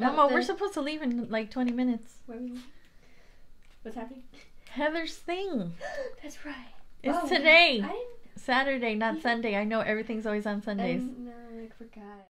Mama, we're supposed to leave in like 20 minutes. What's happening? Heather's thing. That's right. It's today. I didn't... Saturday, not Sunday. I know everything's always on Sundays. No, I forgot.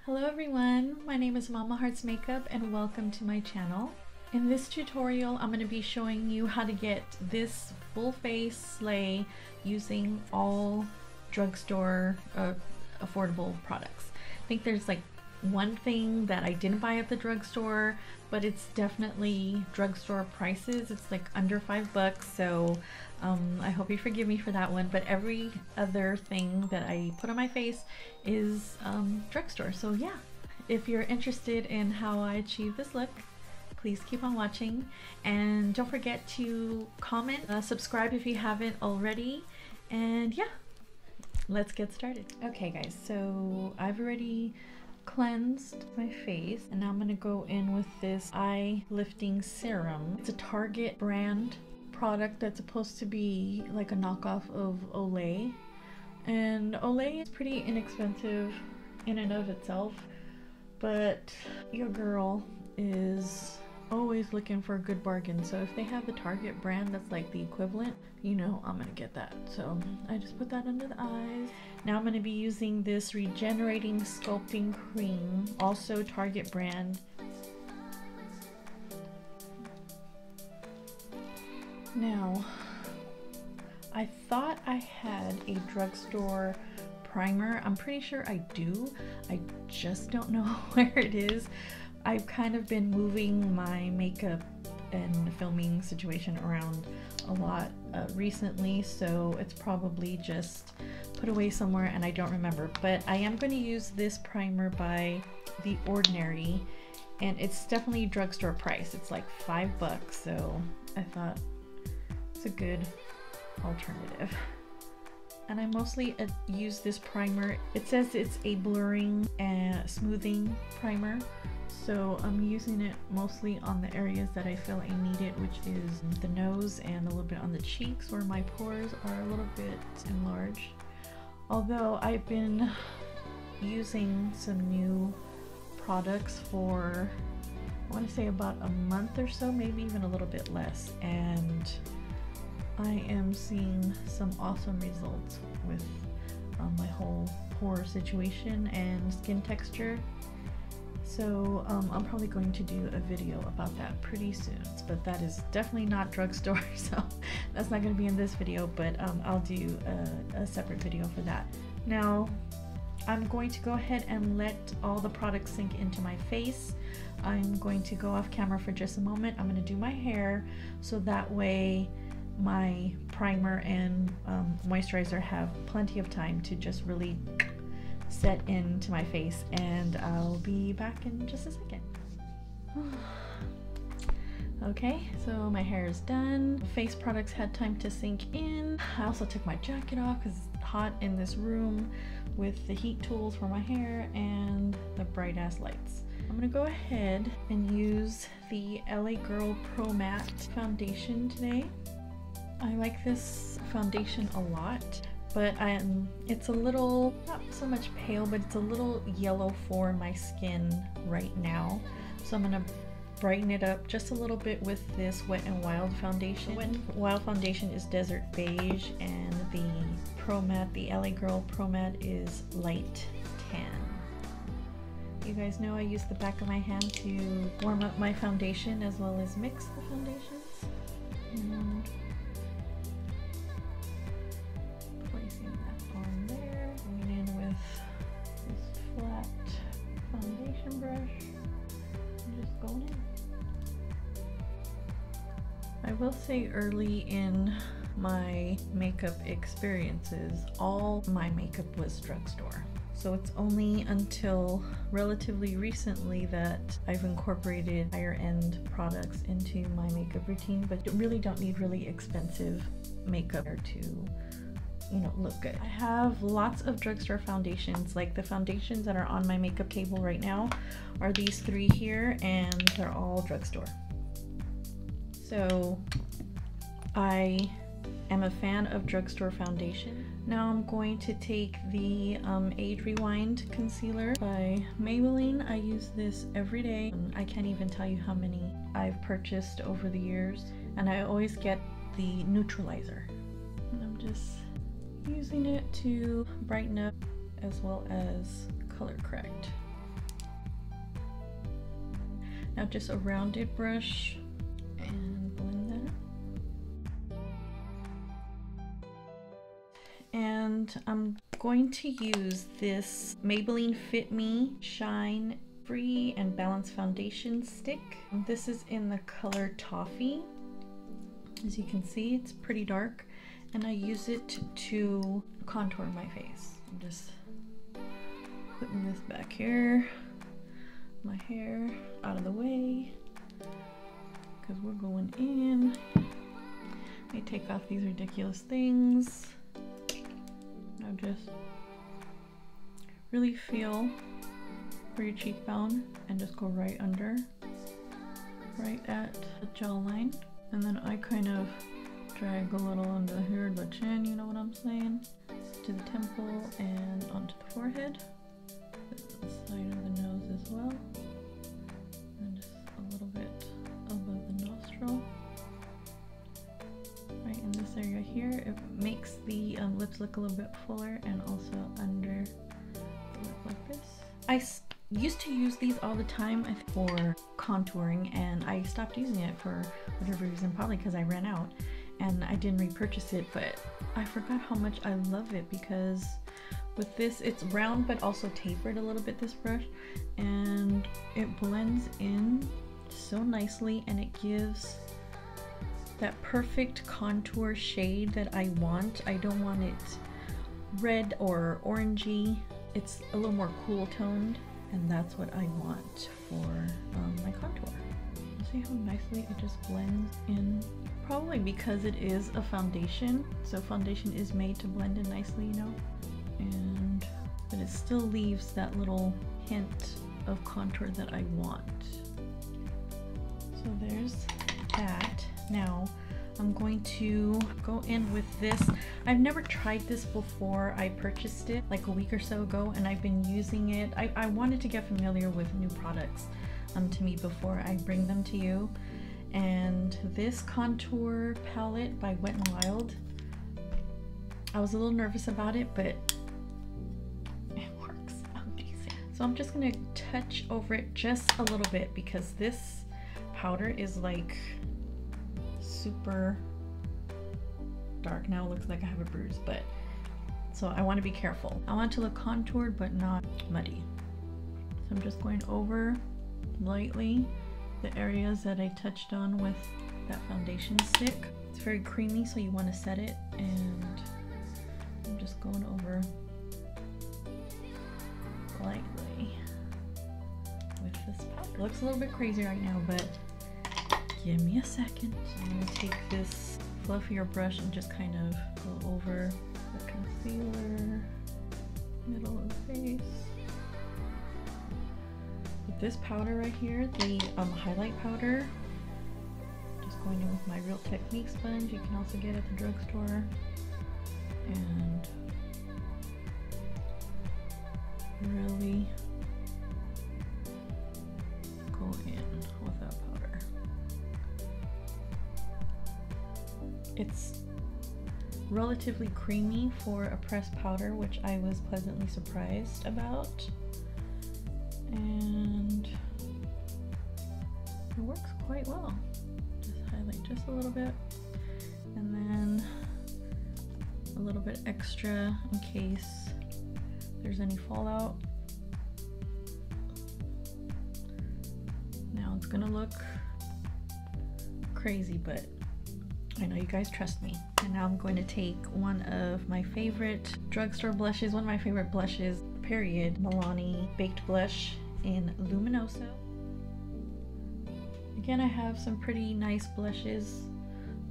Hello everyone, my name is Mama Hearts Makeup and welcome to my channel. In this tutorial, I'm going to be showing you how to get this full face sleigh using all drugstore affordable products. I think there's like one thing that I didn't buy at the drugstore, but it's definitely drugstore prices. It's like under $5, so I hope you forgive me for that one, but every other thing that I put on my face is drugstore. So yeah, if you're interested in how I achieve this look, please keep on watching, and don't forget to comment, subscribe if you haven't already, and yeah, let's get started. Okay guys, so I've already cleansed my face and now I'm gonna go in with this eye lifting serum. It's a Target brand product that's supposed to be like a knockoff of Olay, and Olay is pretty inexpensive in and of itself, but your girl is always looking for a good bargain. So if they have the Target brand that's like the equivalent, you know I'm gonna get that. So I just put that under the eyes. Now I'm gonna be using this regenerating sculpting cream, also Target brand. Now, I thought I had a drugstore primer. I'm pretty sure I do. I just don't know where it is. I've kind of been moving my makeup and filming situation around a lot recently, so it's probably just put away somewhere and I don't remember. But I am going to use this primer by The Ordinary, and it's definitely drugstore price. It's like $5, so I thought it's a good alternative. And I mostly use this primer. It says it's a blurring and smoothing primer, so I'm using it mostly on the areas that I feel I need it, which is the nose and a little bit on the cheeks where my pores are a little bit enlarged. Although I've been using some new products for, I want to say about a month or so, maybe even a little bit less, and I am seeing some awesome results with my whole pore situation and skin texture. So I'm probably going to do a video about that pretty soon, but that is definitely not drugstore, so that's not going to be in this video, but I'll do a separate video for that. Now I'm going to go ahead and let all the products sink into my face. I'm going to go off camera for just a moment. I'm going to do my hair so that way my primer and moisturizer have plenty of time to just really set into my face, and I'll be back in just a second. Okay, so my hair is done. Face products had time to sink in. I also took my jacket off because it's hot in this room with the heat tools for my hair and the bright ass lights. I'm gonna go ahead and use the LA Girl Pro Matte foundation today. I like this foundation a lot, but it's a little, not so much pale, but it's a little yellow for my skin right now. So I'm gonna brighten it up just a little bit with this Wet n Wild foundation. Wet n Wild foundation is Desert Beige, and the Pro Matte, the LA Girl Pro Matte, is Light Tan. You guys know I use the back of my hand to warm up my foundation as well as mix the foundations. And placing that on there, going in with this flat foundation brush and just going in. I will say early in my makeup experiences, all my makeup was drugstore. So it's only until relatively recently that I've incorporated higher end products into my makeup routine, but you really don't need really expensive makeup to, you know, look good. I have lots of drugstore foundations. Like the foundations that are on my makeup table right now are these three here, and they're all drugstore. So I am a fan of drugstore foundation. Now I'm going to take the Age Rewind concealer by Maybelline. I use this every day. I can't even tell you how many I've purchased over the years, and I always get the neutralizer. And I'm just using it to brighten up as well as color correct. Now just a rounded brush and blend that up. And I'm going to use this Maybelline Fit Me Shine Free and Balance Foundation Stick. This is in the color Toffee. As you can see, it's pretty dark, and I use it to contour my face. I'm just putting this back here, my hair out of the way, because we're going in. I take off these ridiculous things. Now just really feel for your cheekbone and just go right under, right at the jawline. And then I kind of drag a little under here, the chin, you know what I'm saying? To the temple and onto the forehead. The side of the nose as well. And just a little bit above the nostril. Right in this area here, it makes the lips look a little bit fuller, and also under the lip like this. I used to use these all the time for contouring, and I stopped using it for whatever reason, probably because I ran out and I didn't repurchase it, but I forgot how much I love it, because with this, it's round but also tapered a little bit, this brush, and it blends in so nicely, and it gives that perfect contour shade that I want. I don't want it red or orangey. It's a little more cool toned, and that's what I want for my contour. See how nicely it just blends in? Probably because it is a foundation, so foundation is made to blend in nicely, you know, but it still leaves that little hint of contour that I want. So there's that. Now I'm going to go in with this. I've never tried this before. I purchased it like a week or so ago, and I've been using it. I wanted to get familiar with new products to me before I bring them to you. And this contour palette by Wet n Wild, I was a little nervous about it, but it works amazing. So I'm just gonna touch over it just a little bit, because this powder is like super dark. Now it looks like I have a bruise, but so I want to be careful. I want it to look contoured but not muddy. So I'm just going over lightly the areas that I touched on with that foundation stick. It's very creamy, so you want to set it, and I'm just going over lightly with this powder. It looks a little bit crazy right now, but give me a second. So I'm going to take this fluffier brush and just kind of go over the concealer, middle of the face. With this powder right here, the highlight powder, just going in with my Real Technique sponge. You can also get it at the drugstore. And really go in with that powder. It's relatively creamy for a pressed powder, which I was pleasantly surprised about. And it works quite well. Just highlight just a little bit, and then a little bit extra in case there's any fallout. Now it's gonna look crazy, but I know you guys trust me. And now I'm going to take one of my favorite drugstore blushes, one of my favorite blushes, period, Milani Baked Blush in Luminoso. Again, I have some pretty nice blushes,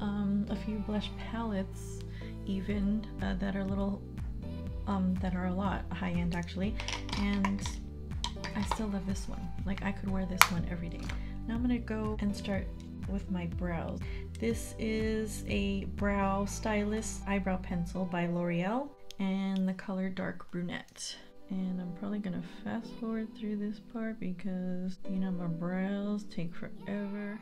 a few blush palettes even that are little, that are a lot high-end actually, and I still love this one. Like, I could wear this one every day. Now I'm gonna go and start with my brows. This is a brow stylist eyebrow pencil by L'Oreal, and the color dark brunette. And I'm probably gonna fast forward through this part because, you know, my brows take forever.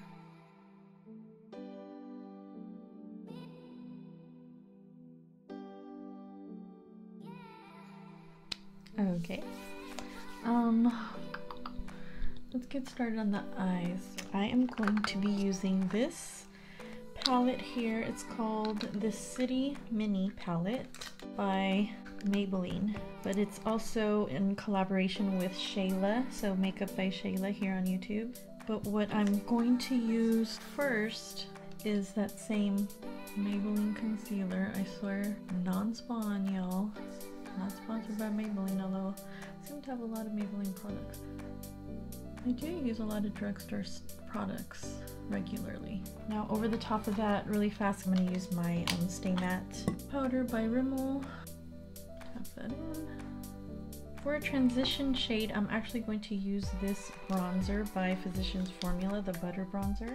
Okay. Let's get started on the eyes. I am going to be using this palette here. It's called the City Mini palette by Maybelline, but it's also in collaboration with Shayla, so Makeup by Shayla here on YouTube. But what I'm going to use first is that same Maybelline concealer. I swear, non-spawn, y'all. Not sponsored by Maybelline, although I seem to have a lot of Maybelline products. I do use a lot of drugstore products regularly. Now over the top of that, really fast, I'm going to use my Stay Matte powder by Rimmel. Tap that in. For a transition shade, I'm actually going to use this bronzer by Physicians Formula, the Butter Bronzer.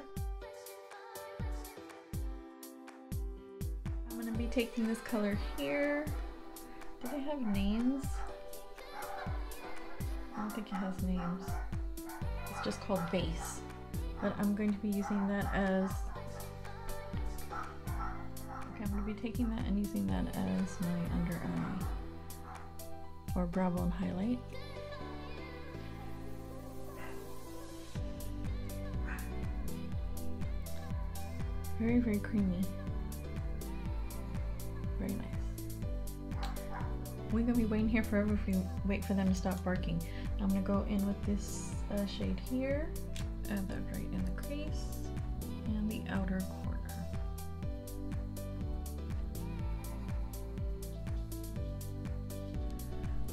I'm going to be taking this color here. Do they have names? I don't think it has names. It's just called Base. But I'm going to be using that as... Okay, I'm going to be taking that and using that as my under eye. Or brow bone highlight. Very, very creamy. Very nice. We're gonna be waiting here forever if we wait for them to stop barking. I'm gonna go in with this shade here, add that right in the crease and the outer corner.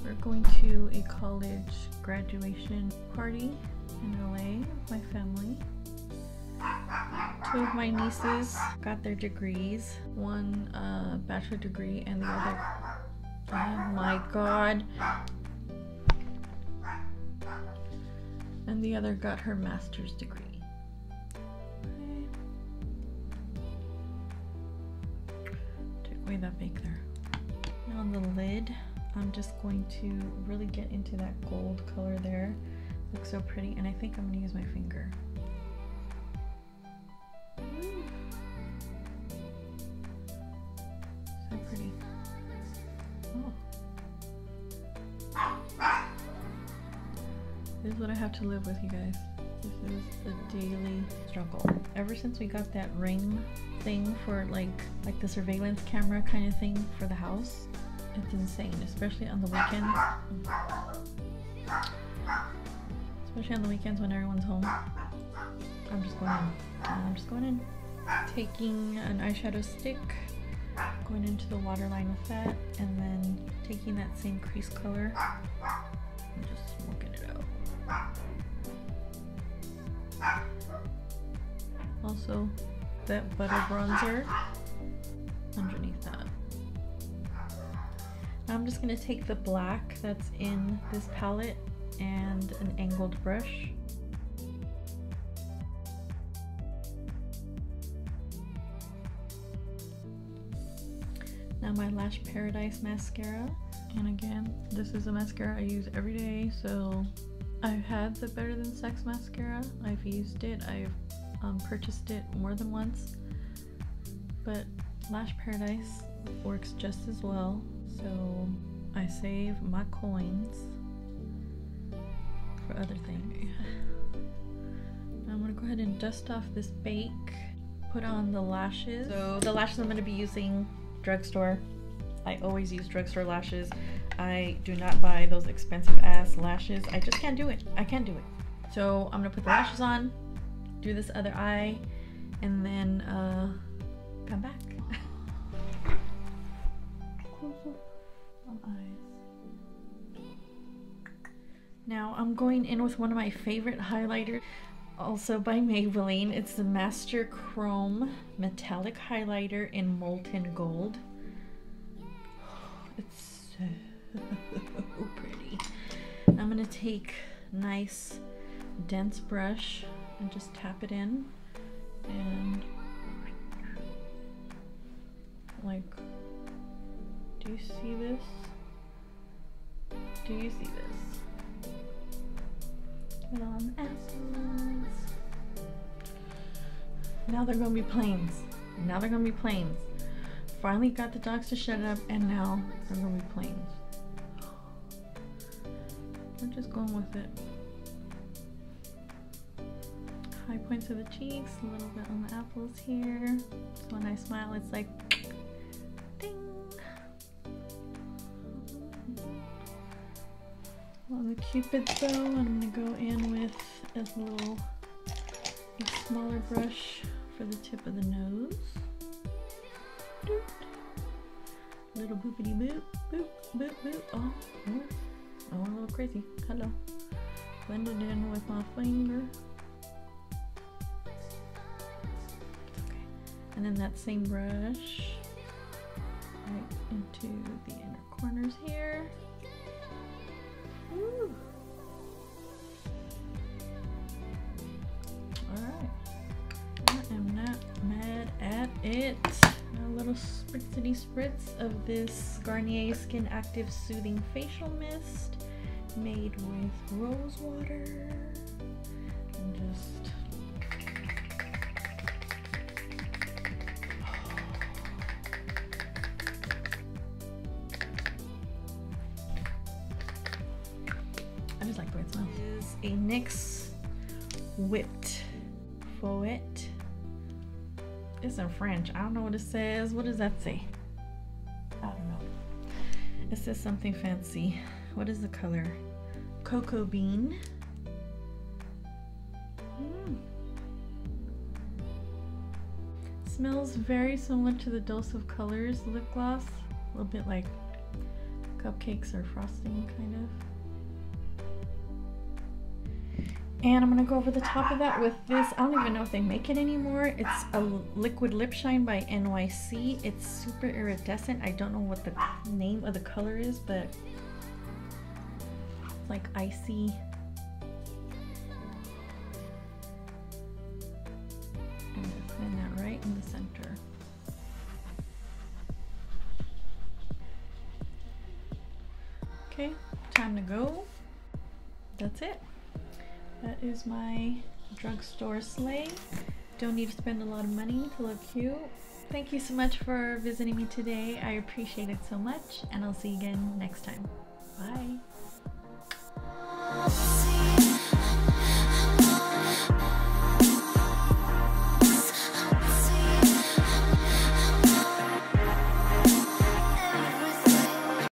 We're going to a college graduation party in LA with my family. Two of my nieces got their degrees, one bachelor degree and the other, oh my god, and the other got her master's degree. Okay. Take away that bake there. Now on the lid, I'm just going to really get into that gold color there. Looks so pretty, and I think I'm gonna use my finger. So pretty. Oh. This is what I have to live with, you guys. This is a daily struggle. Ever since we got that Ring thing for like the surveillance camera kind of thing for the house, it's insane, especially on the weekends. Especially on the weekends when everyone's home. I'm just going in. I'm just going in. Taking an eyeshadow stick, going into the waterline with that, and then taking that same crease color and just smoking it out. Also, that butter bronzer underneath that. Now I'm just going to take the black that's in this palette and an angled brush. Now my Lash Paradise mascara, and again, this is a mascara I use every day, so I've had the Better Than Sex mascara. I've used it, I've purchased it more than once, but Lash Paradise works just as well, so I save my coins for other things. I'm gonna go ahead and dust off this bake, put on the lashes. So the lashes I'm gonna be using Drugstore. I always use Drugstore lashes. I do not buy those expensive ass lashes. I just can't do it. I can't do it. So I'm gonna put the lashes on, do this other eye, and then come back. On eyes. Now I'm going in with one of my favorite highlighters, also by Maybelline. It's the Master Chrome Metallic Highlighter in Molten Gold. It's so pretty. I'm gonna take a nice dense brush and just tap it in and like, do you see this? Do you see this? Put on apples. Now they're gonna be plains. Now they're gonna be plains. Finally got the dogs to shut up, and now they're gonna be plains. We're just going with it. High points of the cheeks, a little bit on the apples here. So when I smile, it's like ding. On the Cupid's bow, I'm gonna go in with a smaller brush for the tip of the nose. Doot. Little boopity boop, boop, boop, boop. Oh, I went a little crazy. Hello. Blend it in with my finger. Okay. And then that same brush right into the inner corners here. Woo. Alright. I am not mad at it. A little spritzity spritz of this Garnier Skin Active Soothing Facial Mist made with rose water. And just I just like the way it smells. This is a NYX Whipped Fouet. It's in French. I don't know what it says. What does that say? I don't know. It says something fancy. What is the color? Cocoa bean. Smells very similar to the Dose of Colors lip gloss. A little bit like cupcakes or frosting, kind of. And I'm gonna go over the top of that with this. I don't even know if they make it anymore. It's a liquid lip shine by NYC. It's super iridescent. I don't know what the name of the color is, but it's like icy. And just putting that right in the center. Okay, time to go. That's it. That is my drugstore sleigh. Don't need to spend a lot of money to look cute. Thank you so much for visiting me today. I appreciate it so much, and I'll see you again next time. Bye.